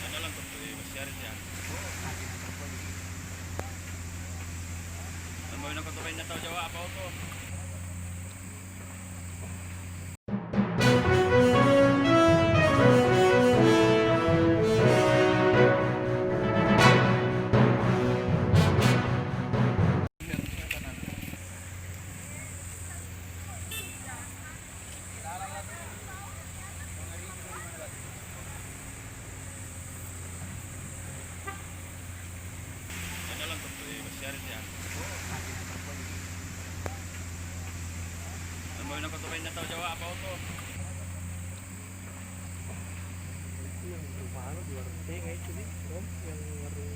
Ano lang kung masyari siya. Ano mo yung nakatuloy na tao Jawa apa to? Ano lang kung masyari siya. Ano mo yung nakatuloy na tao Jawa apa to? Yang rumah di warung teh kayak itu nih, Om, yang warung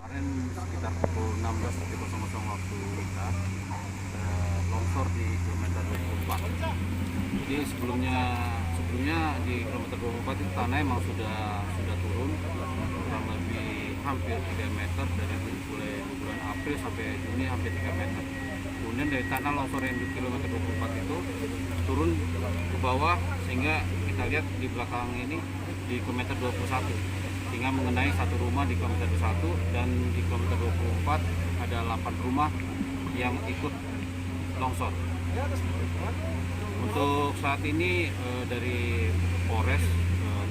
Kemarin sekitar pukul 16.00 waktu kita longsor di kilometer 24. Jadi sebelumnya di kilometer 24 itu tanah emang sudah turun kurang lebih hampir 3 meter dari mulai bulan April sampai Juni hampir 3 meter. Kemudian dari tanah longsor yang di kilometer 24 itu turun ke bawah sehingga kita lihat di belakang ini di kilometer 21 sehingga mengenai satu rumah di kilometer 21 dan di kilometer 24 ada 8 rumah yang ikut longsor. Untuk saat ini dari Polres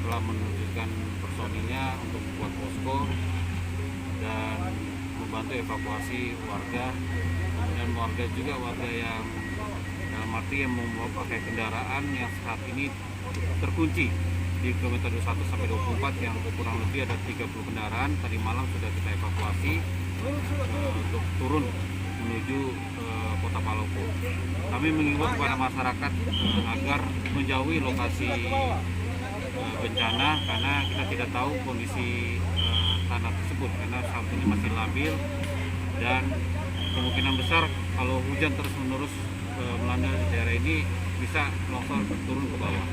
telah menunjukkan personilnya untuk membuat posko dan membantu evakuasi warga. Kemudian warga yang dalam arti yang membawa pakai kendaraan yang saat ini terkunci di kilometer 21 sampai 24 yang kurang lebih ada 30 kendaraan. Tadi malam sudah kita evakuasi untuk turun menuju Kota Palopo. Kami mengimbau kepada masyarakat agar menjauhi lokasi bencana karena kita tidak tahu kondisi tanah tersebut karena saat ini masih labil dan kemungkinan besar kalau hujan terus menerus melanda daerah ini bisa longsor turun ke bawah.